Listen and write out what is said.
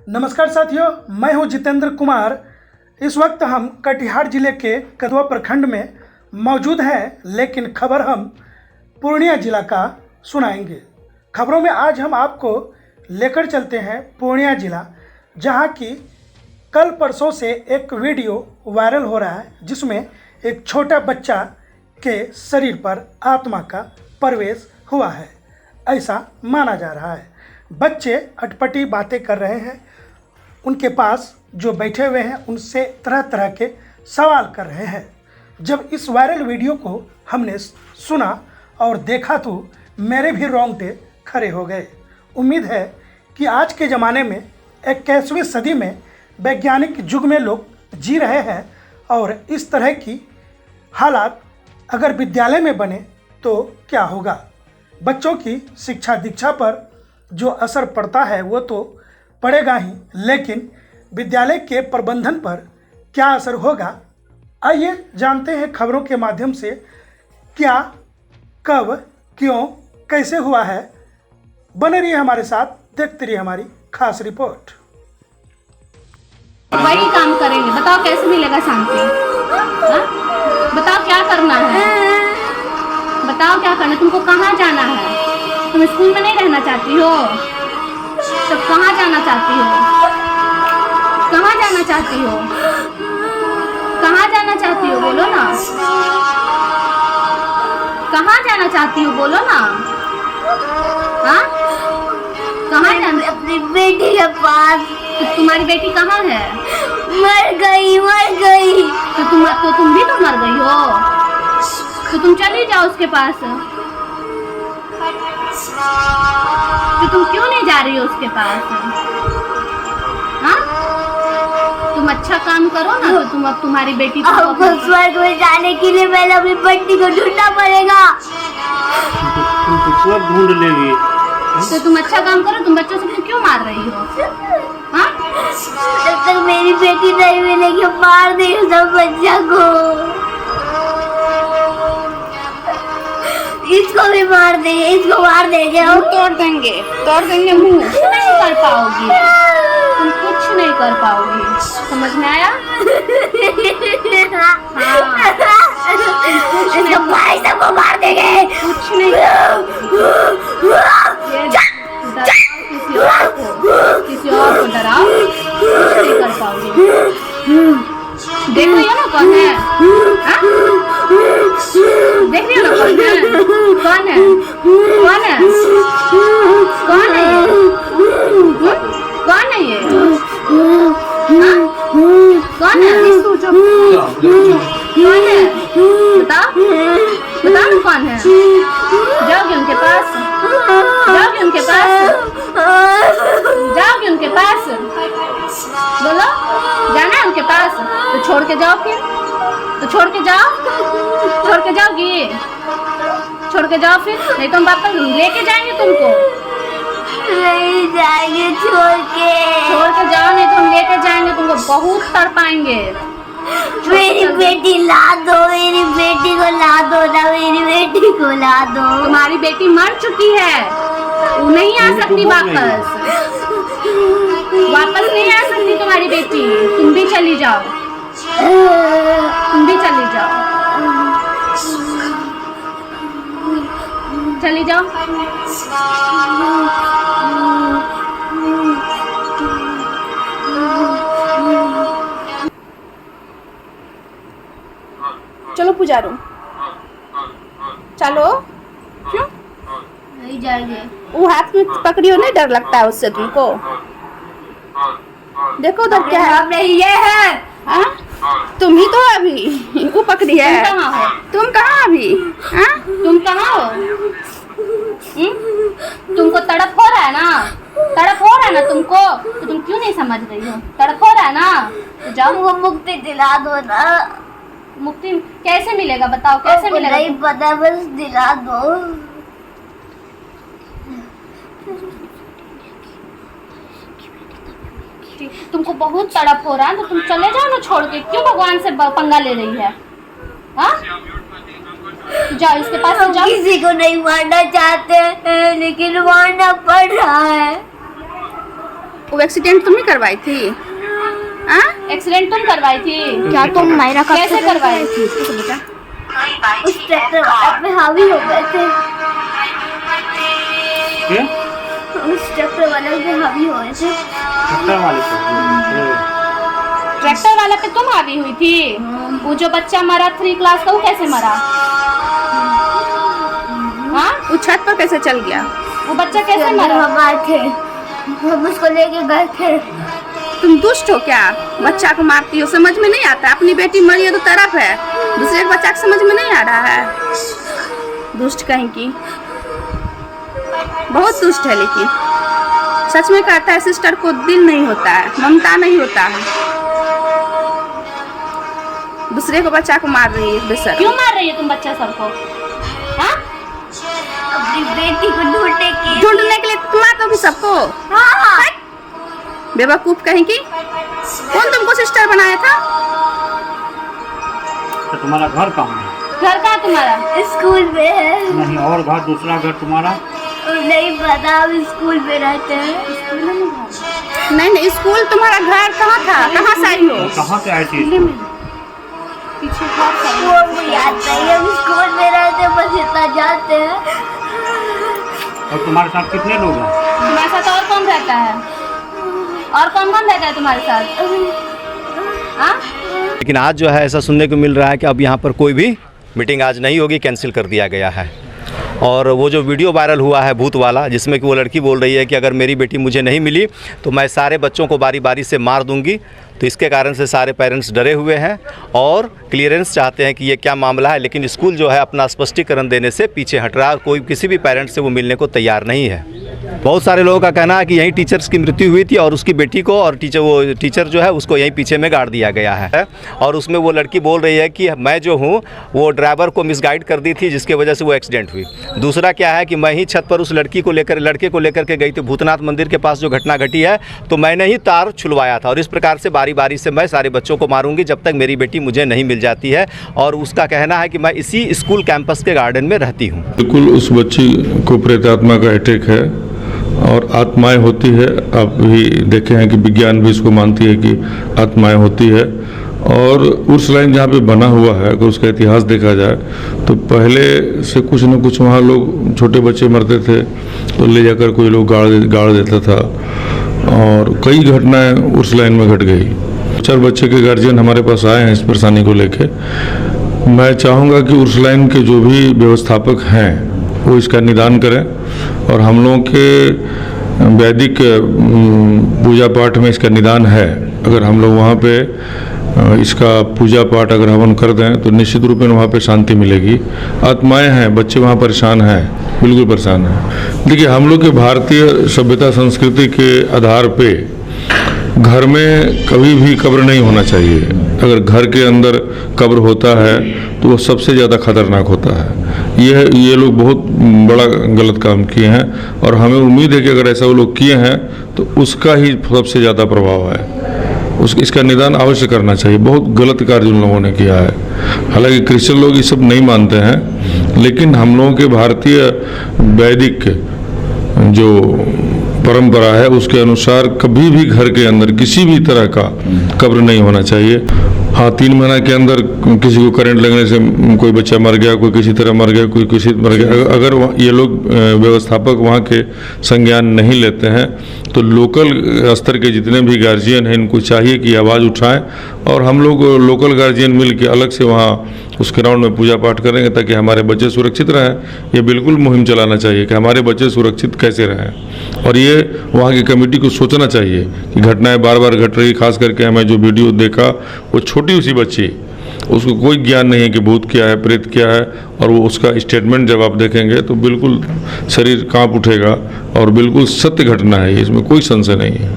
नमस्कार साथियों, मैं हूं जितेंद्र कुमार। इस वक्त हम कटिहार जिले के कदवा प्रखंड में मौजूद हैं, लेकिन खबर हम पूर्णिया जिला का सुनाएंगे। खबरों में आज हम आपको लेकर चलते हैं पूर्णिया जिला, जहां की कल परसों से एक वीडियो वायरल हो रहा है, जिसमें एक छोटा बच्चा के शरीर पर आत्मा का प्रवेश हुआ है, ऐसा माना जा रहा है। बच्चे अटपटी बातें कर रहे हैं, उनके पास जो बैठे हुए हैं उनसे तरह तरह के सवाल कर रहे हैं। जब इस वायरल वीडियो को हमने सुना और देखा तो मेरे भी रोंगटे खड़े हो गए। उम्मीद है कि आज के ज़माने में 21वीं सदी में वैज्ञानिक युग में लोग जी रहे हैं और इस तरह की हालात अगर विद्यालय में बने तो क्या होगा। बच्चों की शिक्षा दीक्षा पर जो असर पड़ता है वो तो पड़ेगा ही, लेकिन विद्यालय के प्रबंधन पर क्या असर होगा, आइए जानते हैं खबरों के माध्यम से क्या, कब, क्यों, कैसे हुआ है। बने रहिए हमारे साथ, देखते रहिए हमारी खास रिपोर्ट। वही काम करेंगे, बताओ कैसे मिलेगा शांति? बताओ क्या करना है, बताओ क्या करना है, तुमको कहाँ जाना है? तुम स्कूल में नहीं रहना चाहती हो तो कहाँ जाना चाहती हो? कहाँ जाना चाहती हो? कहाँ जाना चाहती हो बोलो ना, कहाँ जाना चाहती हो बोलो ना। हाँ, कहाँ जाना? अपनी बेटी के पास। तो तुम्हारी बेटी कहाँ है? मर गई। तो तुम भी तो मर गई हो, तो तुम चली जाओ उसके पास। तो तुम क्यों नहीं जा रही हो उसके पास? हाँ, तुम अच्छा काम करो ना, तो तुम अब तुम्हारी बेटी को हमको स्वर्ग में जाने के लिए पहले अपनी बेटी को ढूंढना पड़ेगा। तुम स्वर्ग ढूंढ लेगी। तो तुम अच्छा काम करो, तुम बच्चों से क्यों मार रही हो? हाँ, जब तक मेरी बेटी नहीं मिलेगी मार देगी सब बच्चा को। इसको भी मार देंगे, इसको मार देंगे, हम तोड़ देंगे मुंह। कुछ नहीं कर पाओगी तुम, कुछ नहीं कर पाओगी, समझ में आया? इसको भाई सबको मार देंगे। कुछ नहीं किसी और को डराओ, कुछ नहीं कर पाओगी। देख रही हो ना कौन है? हाँ? देख रही हो ना कौन है? कौन है? कौन है? कौन है ये? कौन है ये? हाँ? कौन है? कौन है? बताओ ना कौन है? जाओगे उनके पास? जाओगे उनके पास? जाओगे उनके पास? बोलो, जाना है उनके पास? तो छोड़ के जाओ, फिर तो छोड़ के जाओगी? छोड़ के जाओ, फिर नहीं तो हम वापस लेके जाएंगे तुमको। नहीं जाएंगे, छोड़ के जाओ, नहीं तो हम लेके जाएंगे तुमको, बहुत तड़पाएंगे। मेरी बेटी ला दो, मेरी बेटी को ला दो ना, मेरी बेटी को ला दो। तुम्हारी बेटी मर चुकी है, वो नहीं आ सकती वापस नहीं आ सकती तुम्हारी बेटी। तुम भी चली जाओ, चली जाओ। चलो पुजारो, चलो। क्यों नहीं जाएंगे? वो हाथ में पकड़ियो, नहीं डर लगता है उससे तुमको? देखो उधर क्या है, ये है। हाँ? तुम ही तो अभी वो पकड़ी है। तुम कहाँ अभी? हाँ? तुम कहाँ हो? तुमको तड़प हो रहा है ना तुमको, तो तुम क्यों नहीं समझ रही हो? तड़प हो रहा है ना, तो जाओ, वो मुक्ति दिला दो ना। मुक्ति कैसे मिलेगा बताओ, कैसे मिलेगा? नहीं पता, बस दिला दो। तुमको बहुत तड़प हो रहा है तो तुम चले जाओ ना छोड़ के, क्यों भगवान से पंगा ले रही है? हाँ, जाओ इसके पास जाओ। किसी को नहीं मारना चाहते हैं, लेकिन मारना पड़ रहा है। वो एक्सीडेंट तुम ही करवाई थी? हाँ, एक्सीडेंट तुम करवाई थी? क्या तुम मायरा का कैसे करवाई थी बेटा? उस ट्रैक्टर पे हावी हो गए थे। क्या? उस ट्रैक्टर वाले पे हावी हो गए थे। ट्रैक्टर वाले पे? ट्रैक्टर वाला पे तुम हावी हुई थी? वो जो बच्चा मरा 3 क्लास का, वो कैसे मरा? हाँ, वो छत पर कैसे चल गया? वो बच्चा कैसे मरा? हम आए थे, हम उसको लेके गए थे। तुम दुष्ट हो क्या? बच्चा को मारती हो, समझ में नहीं आता? अपनी बेटी मरी है तो तरफ है, दूसरे के बच्चा को समझ में नहीं आ रहा है? दुष्ट कहीं की, बहुत दुष्ट है। लेकिन सच में कहता है सिस्टर को दिल नहीं होता है, ममता नहीं होता है, दूसरे को बच्चा को मार रही है। बेशक क्यों मार रही है तुम बच्चा सबको? हाँ, अपनी बेटी को ढूंढने के लिए तुम मार दोगी सबको? हाँ। बेवकूफ कहीं की। कौन तुमको सिस्टर बनाया था? तो तुम्हारा घर कहाँ है? घर कहाँ तुम्हारा? स्कूल में है। नहीं, और घर दूसरा घर तुम्हारा? नहीं पता, हम स्कूल में रहते हैं। नहीं, स्कूल तुम्हारा घर कहाँ था? कहाँ से आई हो? कहाँ से आई थी? पीछे घर से। वो मुझे याद नहीं, हम स्कूल में रहते हैं, बस इतना जानते हैं। और तुम्हारे साथ कितने लोग हैं? तुम्हारे साथ और कौन रहता है? और कौन कौन रहता है तुम्हारे साथ? हाँ? लेकिन आज जो है ऐसा सुनने को मिल रहा है कि अब यहाँ पर कोई भी मीटिंग आज नहीं होगी, कैंसिल कर दिया गया है। और वो जो वीडियो वायरल हुआ है भूत वाला, जिसमें कि वो लड़की बोल रही है कि अगर मेरी बेटी मुझे नहीं मिली तो मैं सारे बच्चों को बारी बारी से मार दूंगी, तो इसके कारण से सारे पेरेंट्स डरे हुए हैं और क्लियरेंस चाहते हैं कि ये क्या मामला है। लेकिन स्कूल जो है अपना स्पष्टीकरण देने से पीछे हट रहा है, कोई किसी भी पेरेंट्स से वो मिलने को तैयार नहीं है। बहुत सारे लोगों का कहना है कि यहीं टीचर्स की मृत्यु हुई थी और उसकी बेटी को और टीचर जो है उसको यहीं पीछे में गाड़ दिया गया है। और उसमें वो लड़की बोल रही है कि मैं जो हूँ वो ड्राइवर को मिसगाइड कर दी थी, जिसकी वजह से वो एक्सीडेंट हुई। दूसरा क्या है कि मैं ही छत पर उस लड़के को लेकर के गई थी भूतनाथ मंदिर के पास जो घटना घटी है, तो मैंने ही तार छुलवाया था। और इस प्रकार से बारी बारी से मैं सारे बच्चों को मारूंगी जब तक मेरी बेटी मुझे नहीं मिल जाती है। और उसका कहना है कि मैं इसी स्कूल कैंपस के गार्डन में रहती हूँ। बिल्कुल उस बच्ची को प्रेतात्मा का अटैक है और आत्माएं होती है। आप भी देखे हैं कि विज्ञान भी इसको मानती है कि आत्माएं होती है। और उर्स लाइन जहाँ पे बना हुआ है, अगर उसका इतिहास देखा जाए तो पहले से कुछ न कुछ वहाँ लोग छोटे बच्चे मरते थे तो ले जाकर कोई लोग गाड़ देता था और कई घटनाएं उर्स लाइन में घट गई। 4 बच्चे के गार्जियन हमारे पास आए हैं इस परेशानी को लेके। मैं चाहूँगा कि उर्स लाइन के जो भी व्यवस्थापक हैं वो इसका निदान करें और हम लोगों के वैदिक पूजा पाठ में इसका निदान है। अगर हम लोग वहाँ पे इसका पूजा पाठ अगर हवन कर दें तो निश्चित रूप में वहाँ पे शांति मिलेगी। आत्माएं हैं, बच्चे वहाँ परेशान हैं, बिल्कुल परेशान हैं। देखिए, हम लोग के भारतीय सभ्यता संस्कृति के आधार पे घर में कभी भी कब्र नहीं होना चाहिए। अगर घर के अंदर कब्र होता है तो वो सबसे ज़्यादा खतरनाक होता है। ये लोग बहुत बड़ा गलत काम किए हैं और हमें उम्मीद है कि अगर ऐसा वो लोग किए हैं तो उसका ही सबसे ज़्यादा प्रभाव है। इसका निदान अवश्य करना चाहिए। बहुत गलत कार्य उन लोगों ने किया है। हालांकि क्रिश्चियन लोग ये सब नहीं मानते हैं, लेकिन हम लोगों के भारतीय वैदिक जो परंपरा है उसके अनुसार कभी भी घर के अंदर किसी भी तरह का कब्र नहीं होना चाहिए। हाँ, 3 महीना के अंदर किसी को करंट लगने से कोई बच्चा मर गया, कोई किसी तरह मर गया, कोई किसी मर गया, अगर ये लोग व्यवस्थापक वहाँ के संज्ञान नहीं लेते हैं तो लोकल स्तर के जितने भी गार्जियन हैं इनको चाहिए कि आवाज़ उठाएं और हम लोग लोकल गार्जियन मिल के अलग से वहाँ उस ग्राउंड में पूजा पाठ करेंगे ताकि हमारे बच्चे सुरक्षित रहें। ये बिल्कुल मुहिम चलाना चाहिए कि हमारे बच्चे सुरक्षित कैसे रहें और ये वहाँ की कमेटी को सोचना चाहिए कि घटनाएं बार बार घट रही। खास करके हमें जो वीडियो देखा वो छोटी सी बच्ची, उसको कोई ज्ञान नहीं है कि भूत क्या है, प्रेत क्या है, और वो उसका स्टेटमेंट जब आप देखेंगे तो बिल्कुल शरीर कांप उठेगा और बिल्कुल सत्य घटना है, इसमें कोई संशय नहीं है।